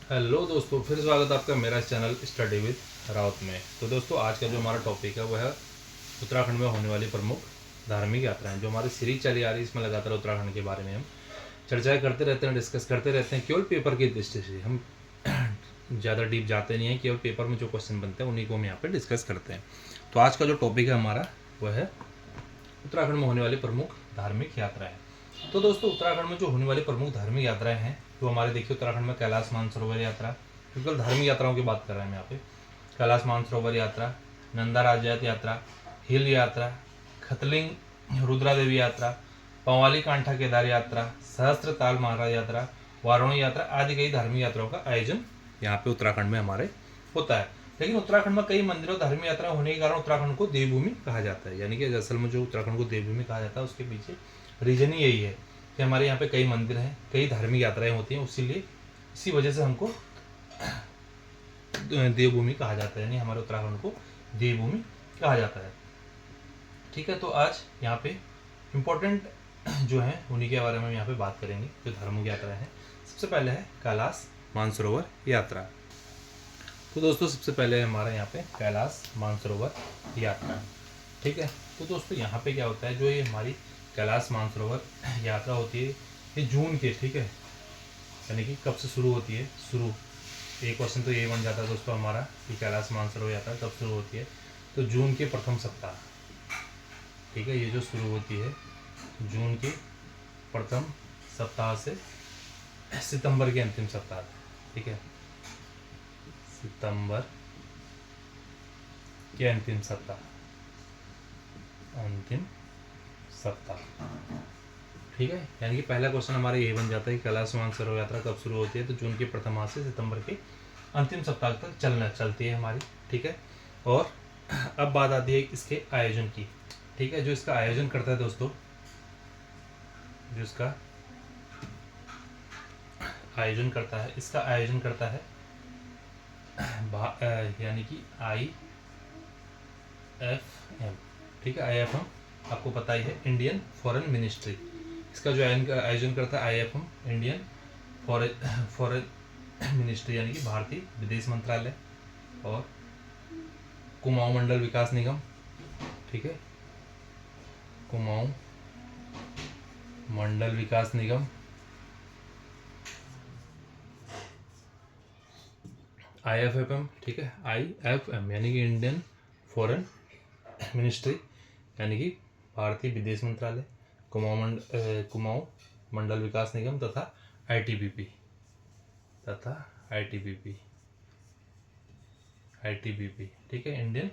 Hello दोस्तों, फिर स्वागत है आपका मेरा चैनल स्टडी विद राउत में। तो दोस्तों, आज का जो हमारा टॉपिक है वह है उत्तराखंड में होने वाली प्रमुख धार्मिक यात्राएं। जो हमारी सीरीज चली आ रही है, इसमें लगातार उत्तराखंड के बारे में हम चर्चाएं करते रहते हैं, डिस्कस करते रहते हैं। केवल पेपर की दृष्टि से हम ज़्यादा डीप जाते नहीं हैं, केवल पेपर में जो क्वेश्चन बनते हैं उन्हीं को हम यहाँ पर डिस्कस करते हैं। तो आज का जो टॉपिक है हमारा वह है उत्तराखंड में होने वाली प्रमुख धार्मिक यात्राएं। तो दोस्तों, उत्तराखंड में जो होने वाली प्रमुख धार्मिक यात्राएं हैं, तो हमारे देखिए उत्तराखंड में कैलाश मानसरोवर यात्रा, बिल्कुल धार्मिक यात्राओं की बात कर रहे हैं हम यहाँ पे। कैलाश मानसरोवर यात्रा, नंदा राज्यात यात्रा, हिल यात्रा, खतलिंग रुद्रा देवी यात्रा, पंवाली कांठा केदार यात्रा, सहस्त्र ताल महाराज यात्रा, वारुणी यात्रा आदि कई धार्मिक यात्राओं का आयोजन यहाँ पे उत्तराखंड में हमारे होता है। लेकिन उत्तराखंड में कई मंदिरों धार्मिक यात्रा होने के कारण उत्तराखंड को देवभूमि कहा जाता है। यानी कि असल में जो उत्तराखंड को देवभूमि कहा जाता है उसके पीछे रीजन ही यही है कि हमारे यहाँ पे कई मंदिर हैं, कई धार्मिक यात्राएं होती हैं, इसीलिए इसी वजह से हमको देवभूमि कहा जाता है, यानी हमारे उत्तराखंड को देवभूमि कहा जाता है। ठीक है, तो आज यहाँ पे इम्पोर्टेंट जो है उन्हीं के बारे में यहाँ पे बात करेंगे, जो धार्मिक यात्रा है। सबसे पहले है कैलाश मानसरोवर यात्रा। तो दोस्तों, सबसे पहले हमारा यहाँ पे कैलाश मानसरोवर यात्रा। ठीक है, तो दोस्तों यहाँ पे क्या होता है, जो ये हमारी कैलाश मानसरोवर यात्रा होती है ये जून के, ठीक है, यानी कि कब से शुरू होती है, शुरू एक क्वेश्चन तो ये बन जाता है दोस्तों हमारा कि कैलाश मानसरोवर यात्रा कब शुरू होती है। तो जून के प्रथम सप्ताह, ठीक है, ये जो शुरू होती है जून के प्रथम सप्ताह से सितंबर के अंतिम सप्ताह, ठीक है, सितंबर के अंतिम सप्ताह, ठीक है। यानी कि पहला क्वेश्चन हमारा ये बन जाता है कि कैलाश मानसरोवर यात्रा कब शुरू होती है। तो जून के प्रथम माह से सितंबर के अंतिम सप्ताह तक चलती है हमारी, ठीक है। और अब बात आती है इसके आयोजन की, ठीक है। जो इसका आयोजन करता है दोस्तों, जो इसका आयोजन करता है, इसका आयोजन करता है यानी कि IFM, ठीक है। IFM आपको पता ही है, इंडियन फॉरेन मिनिस्ट्री। इसका जो आयोजन करता है IFM, इंडियन फॉरेन मिनिस्ट्री, यानी कि भारतीय विदेश मंत्रालय। और कुमाऊं मंडल विकास निगम, ठीक है, कुमाऊं मंडल विकास निगम, IFM, ठीक है, IFM यानी कि इंडियन फॉरेन मिनिस्ट्री, यानी कि भारतीय विदेश मंत्रालय, कुमाऊं मंडल विकास निगम तथा ITBP, ठीक है, इंडियन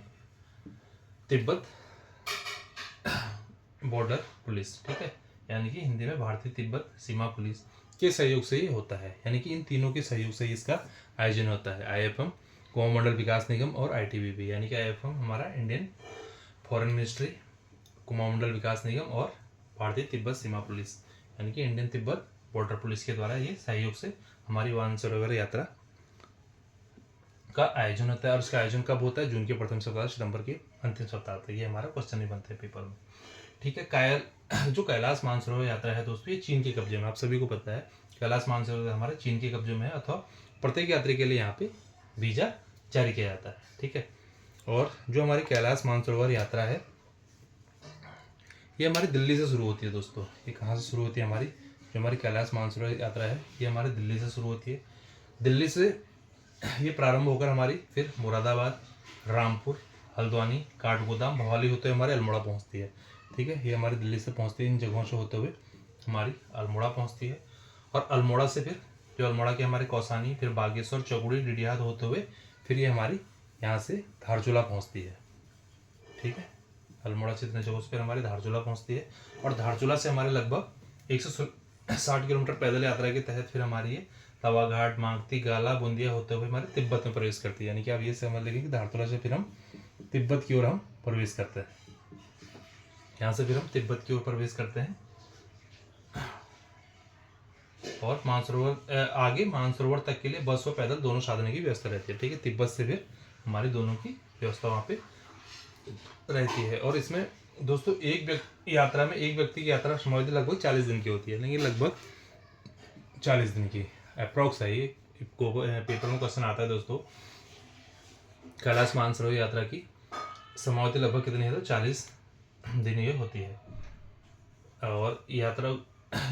तिब्बत बॉर्डर पुलिस, ठीक है, यानी कि हिंदी में भारतीय तिब्बत सीमा पुलिस के सहयोग से ये होता है। यानी कि इन तीनों के सहयोग से इसका आयोजन होता है, IFM, कुमाऊं मंडल विकास निगम और ITBP। यानी कि IFM हमारा इंडियन फॉरेन मिनिस्ट्री, कुमाऊं मंडल विकास निगम और भारतीय तिब्बत सीमा पुलिस, यानी कि इंडियन तिब्बत बॉर्डर पुलिस के द्वारा ये सहयोग से हमारी मानसरोवर यात्रा का आयोजन होता है। और इसका आयोजन कब होता है, जून के प्रथम सप्ताह सितंबर के अंतिम सप्ताह तक। ये हमारा क्वेश्चन ही बनते हैं पेपर में, ठीक है। जो कैलाश मानसरोवर यात्रा है दोस्तों, ये चीन के कब्जे में, आप सभी को पता है कैलाश मानसरोवर हमारे चीन के कब्जे में है, अथवा प्रत्येक यात्री के लिए यहाँ पे वीजा जारी किया जाता है, ठीक है। और जो हमारी कैलाश मानसरोवर यात्रा है ये हमारी दिल्ली से शुरू होती है दोस्तों। ये कहाँ से शुरू होती है हमारी, जो हमारी कैलाश मानसरोवर यात्रा है ये हमारी दिल्ली से शुरू होती है। दिल्ली से ये प्रारंभ होकर हमारी फिर मुरादाबाद, रामपुर, हल्द्वानी, काठगोदाम, भवाली होते हुए हमारे अल्मोड़ा पहुंचती है, ठीक है। ये हमारी दिल्ली से पहुंचती है, इन जगहों से होते हुए हमारी अल्मोड़ा पहुंचती है। और अल्मोड़ा से फिर जो अल्मोड़ा के हमारे कौसानी, फिर बागेश्वर, चौगुड़ी, डिडियाद होते हुए फिर ये हमारी यहाँ से धारचूला पहुँचती है, ठीक है। अल्मोड़ा से इतने जगहों से फिर हमारी धारचूला पहुँचती है। और धारचूला से हमारे लगभग 160 किलोमीटर पैदल यात्रा के तहत फिर हमारी ये तवाघाट, मांगती, गाला, बूंदिया होते हुए हमारे तिब्बत में प्रवेश करती है। यानी कि आप ये समझ लेंगे कि धारचूला से फिर हम तिब्बत की ओर हम प्रवेश करते हैं, यहाँ से फिर हम तिब्बत की ओर प्रवेश करते हैं। और मानसरोवर आगे मानसरोवर तक के लिए बस व पैदल दोनों साधन की व्यवस्था रहती है, ठीक है। तिब्बत से फिर हमारी दोनों की व्यवस्था वहाँ पे रहती है। और इसमें दोस्तों यात्रा में एक व्यक्ति की यात्रा समझ लगभग 40 दिन की होती है, लेकिन लगभग 40 दिन की अप्रॉक्स है ये, पेपर में क्वेश्चन आता है दोस्तों, कैलाश मानसरोवर यात्रा की समावधि लगभग कितनी है? तो 40 दिन ये होती है। और यात्रा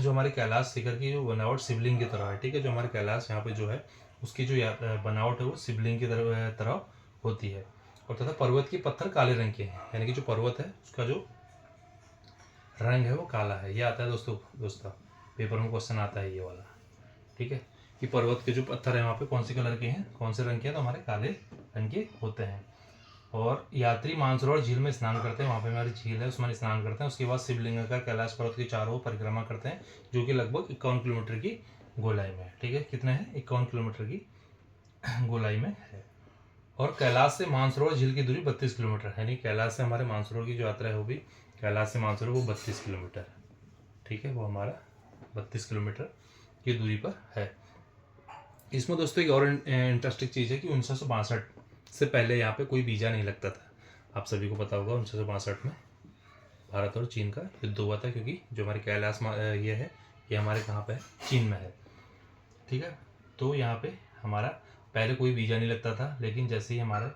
जो हमारे कैलाश शिखर की जो बनावट शिवलिंग की तरह है, ठीक है, जो हमारे कैलाश यहाँ पे जो है उसकी जो बनावट है वो शिवलिंग की तरह होती है। और तथा पर्वत के पत्थर काले रंग के हैं, यानी कि जो पर्वत है उसका जो रंग है वो काला है। ये आता है दोस्तों पेपर में क्वेश्चन आता है ये वाला, ठीक है, कि पर्वत के जो पत्थर है वहाँ पे कौन से कलर के हैं, कौन से रंग के हैं? तो हमारे काले रंग के होते हैं। और यात्री मानसरोवर झील में स्नान करते हैं, वहाँ पे हमारी झील है उसमें स्नान करते हैं। उसके बाद शिवलिंग का कैलाश पर्वत के चारों ओर परिक्रमा करते हैं, जो कि लगभग 51 किलोमीटर की गोलाई में है, ठीक है, कितना है? 51 किलोमीटर की गोलाई में है। और कैलाश से मानसरोवर झील की दूरी 32 किलोमीटर है, यानी कैलाश से हमारे मानसरोवर की जो यात्रा है वो भी कैलाश से मानसरोवर वो 32 किलोमीटर है, ठीक है, वो हमारा 32 किलोमीटर की दूरी पर है। इसमें दोस्तों एक और इंटरेस्टिंग चीज़ है कि 1962 से पहले यहाँ पे कोई वीज़ा नहीं लगता था। आप सभी को पता होगा 1962 में भारत और चीन का युद्ध हुआ था, क्योंकि जो हमारे कैलाश ये है ये हमारे कहाँ पे है? चीन में है, ठीक है। तो यहाँ पे हमारा पहले कोई वीज़ा नहीं लगता था, लेकिन जैसे ही हमारा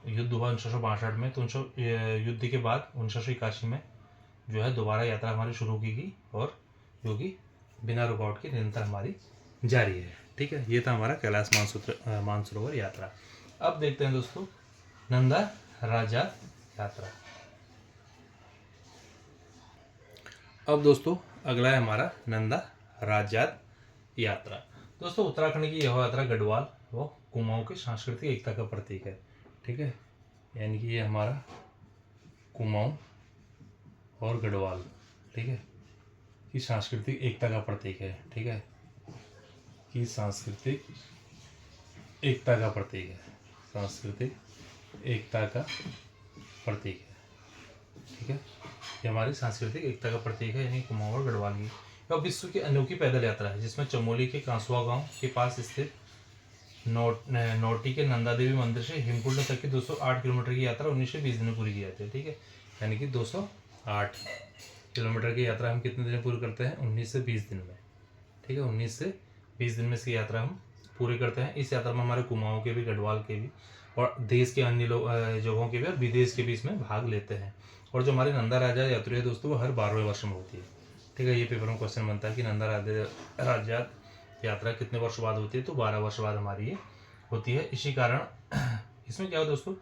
युद्ध हुआ 1962 में, तो युद्ध के बाद 1981 में जो है दोबारा यात्रा हमारी शुरू की गई, और जो कि बिना रुकावट के निरंतर हमारी जारी है, ठीक है। ये था हमारा कैलाश मानसरोवर यात्रा। अब देखते हैं दोस्तों नंदा राजात यात्रा। अब दोस्तों अगला है हमारा नंदा राजात यात्रा। दोस्तों उत्तराखंड की यह यात्रा गढ़वाल व कुमाऊं की सांस्कृतिक एकता का प्रतीक है, ठीक है, यानी कि ये हमारा कुमाऊं और गढ़वाल, ठीक है, की सांस्कृतिक एकता का प्रतीक है, ठीक है, की सांस्कृतिक एकता का प्रतीक है, सांस्कृतिक एकता का प्रतीक है, ठीक है, ये हमारी सांस्कृतिक एकता का प्रतीक है, यानी कुमाऊं और गढ़वाल की। यह विश्व की अनोखी पैदल यात्रा है, जिसमें चमोली के कांसुआ गांव के पास स्थित नौटी के नंदा देवी मंदिर से हेमकुंड तक की 208 किलोमीटर की यात्रा 19 से 20 दिन में पूरी की जाती है, ठीक है, यानी कि 208 किलोमीटर की यात्रा हम कितने दिन में पूरी करते हैं? 19 से 20 दिन में, ठीक है, 19 से 20 दिन में इसकी यात्रा हम पूरी करते हैं। इस यात्रा में हमारे कुमाऊं के भी, गढ़वाल के भी और देश के अन्य जगहों के भी और विदेश के भी इसमें भाग लेते हैं। और जो हमारी नंदा राजा यात्रा है दोस्तों वो हर 12वें वर्ष में होती है, ठीक है, ये पेपर में क्वेश्चन बनता है कि नंदा राजा यात्रा कितने वर्ष बाद होती है? तो 12 वर्ष बाद हमारी ये होती है। इसी कारण इसमें क्या हो दोस्तों,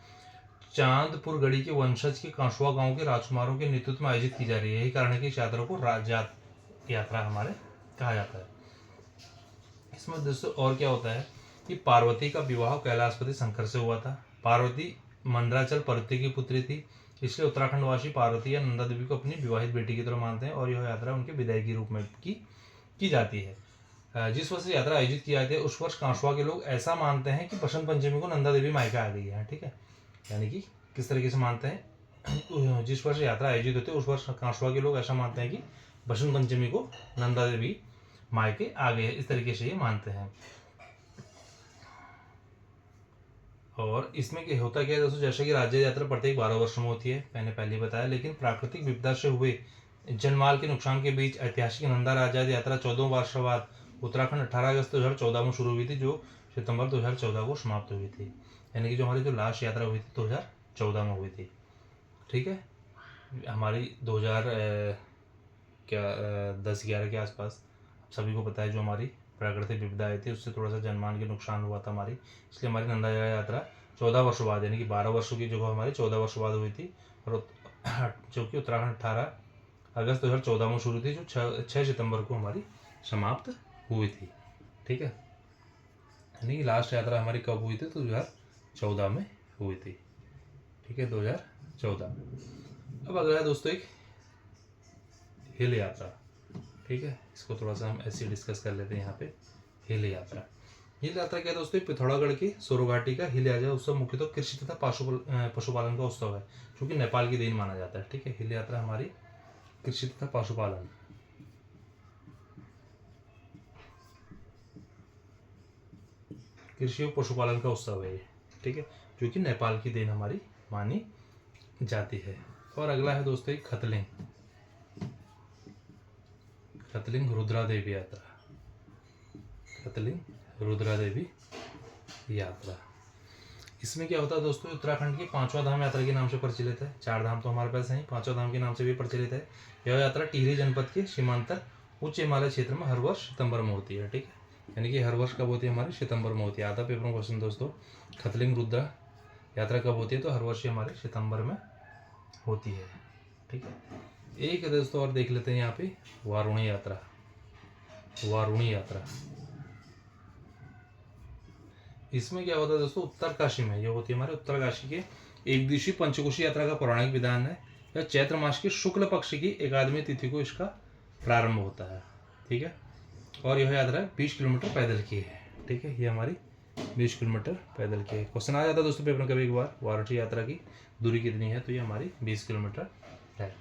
चांदपुर गढ़ी के वंशज के कांसुआ गांव के राजकुमारों के नेतृत्व में आयोजित की जा रही है। यही कारण है कि इस यात्रा को राजात यात्रा हमारे कहा जाता है। इसमें दोस्तों और क्या होता है कि पार्वती का विवाह कैलाशपति शंकर से हुआ था। पार्वती मंडराचल पर्वती की पुत्री थी, इसलिए उत्तराखंड वासी पार्वती या नंदा देवी को अपनी विवाहित बेटी की तरह मानते हैं, और यह यात्रा उनके विदाई के रूप में की जाती है। जिस वर्ष यात्रा आयोजित की जाती है उस वर्ष कांसुआ के लोग ऐसा मानते हैं कि बसंत पंचमी को नंदा देवी मायका आ गई है, ठीक है, यानी कि किस तरीके से मानते हैं, जिस वर्ष यात्रा आयोजित होती है उस वर्ष कांसुआ के लोग ऐसा मानते हैं कि बसंत पंचमी को नंदा देवी मायके आ गए, इस तरीके से ये मानते हैं। और इसमें क्या होता क्या है दोस्तों, जैसे कि राज्य यात्रा प्रत्येक 12 वर्ष में होती है, मैंने पहले बताया, लेकिन प्राकृतिक विपदा से हुए जनमाल के नुकसान के बीच ऐतिहासिक नंदा राजा यात्रा 14 वर्ष बाद उत्तराखंड 18 अगस्त 2014 में शुरू हुई थी, जो सितंबर 2014 को समाप्त हुई थी, यानी कि जो हमारी जो लास्ट यात्रा हुई थी 2014 में हुई थी, ठीक है, हमारी 2010-11 के आसपास सभी को पता है जो हमारी प्राकृतिक विपदा आई थी उससे थोड़ा सा जनमान के नुकसान हुआ था हमारी, इसलिए हमारी नंदा यात्रा 14 वर्षों बाद, यानी कि 12 वर्षों की जगह हमारी 14 वर्षों बाद हुई थी, और जो कि उत्तराखंड 18 अगस्त 2014 में शुरू थी, जो 6 सितंबर को हमारी समाप्त हुई थी, ठीक है, यानी कि लास्ट यात्रा हमारी कब हुई थी? तो 2014 में हुई थी, ठीक है, 2014। अब अगला है दोस्तों एक हिल यात्रा, ठीक है, इसको थोड़ा सा हम ऐसे डिस्कस कर लेते हैं यहाँ पे। हिल यात्रा क्या है दोस्तों? पिथौरागढ़ की सोरो घाटी का हिल यात्रा उत्सव मुख्यतः कृषि तथा पशुपालन का उत्सव है, जो कि नेपाल की देन माना जाता है, ठीक है, हिल यात्रा हमारी कृषि तथा पशुपालन, कृषि और पशुपालन का उत्सव है ये, ठीक है, जो कि नेपाल की देन हमारी मानी जाती है। और अगला है दोस्तों एक खतलिंग रुद्रा देवी यात्रा, खतलिंग रुद्रा देवी यात्रा। इसमें क्या होता है दोस्तों, उत्तराखंड की 5वां धाम यात्रा के नाम से प्रचलित है। 4 धाम तो हमारे पास हैं, 5वां धाम के नाम से भी प्रचलित है। यह यात्रा टिहरी जनपद के सीमांतर उच्च हिमालय क्षेत्र में हर वर्ष सितंबर में होती है। ठीक है, यानी कि हर वर्ष कब होती है, हमारे सितंबर में होती है। आधा पेपर में क्वेश्चन दोस्तों, खतलिंग रुद्रा यात्रा कब होती है, तो हर वर्ष हमारे सितंबर में होती है। ठीक है, एक दोस्तों और देख लेते हैं यहाँ पे, वारुणी यात्रा। वारुणी यात्रा, इसमें क्या होता है दोस्तों, उत्तरकाशी में ये होती है हमारे उत्तरकाशी के एक दिवसीय पंचकोशी यात्रा का पौराणिक विधान है। यह चैत्र मास की शुक्ल पक्ष की 11वीं तिथि को इसका प्रारंभ होता है। ठीक है, और यह यात्रा 20 किलोमीटर पैदल की है। ठीक है, ये हमारी 20 किलोमीटर पैदल की है। क्वेश्चन आ जाता है दोस्तों पेपर में कभी एक बार, वाराणसी यात्रा की दूरी कितनी है, तो ये हमारी 20 किलोमीटर है।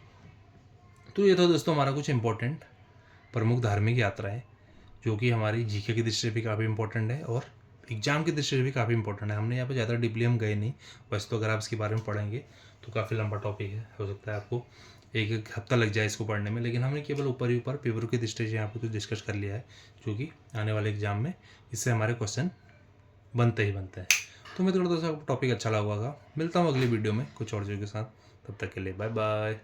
तो ये था दोस्तों हमारा कुछ इंपॉर्टेंट प्रमुख धार्मिक यात्राएं, जो कि हमारी जीके की दृष्टि से भी काफ़ी इंपॉर्टेंट है और एग्जाम की दृष्टि से भी काफ़ी इंपॉर्टेंट है। हमने यहाँ पे ज़्यादा डीपली हम गए नहीं, वैसे तो अगर आप इसके बारे में पढ़ेंगे तो काफ़ी लंबा टॉपिक है, हो सकता है आपको एक हफ्ता लग जाए इसको पढ़ने में, लेकिन हमने केवल ऊपर ही ऊपर पेपर की दृष्टि से यहाँ पे कुछ डिस्कस कर लिया है, जो कि आने वाले एग्जाम में इससे हमारे क्वेश्चन बनते ही बनते हैं। तो मैं थोड़ा दोस्तों आपको टॉपिक अच्छा लगा होगा। मिलता हूँ अगली वीडियो में कुछ और चीज़ों के साथ, तब तक के लिए बाय बाय।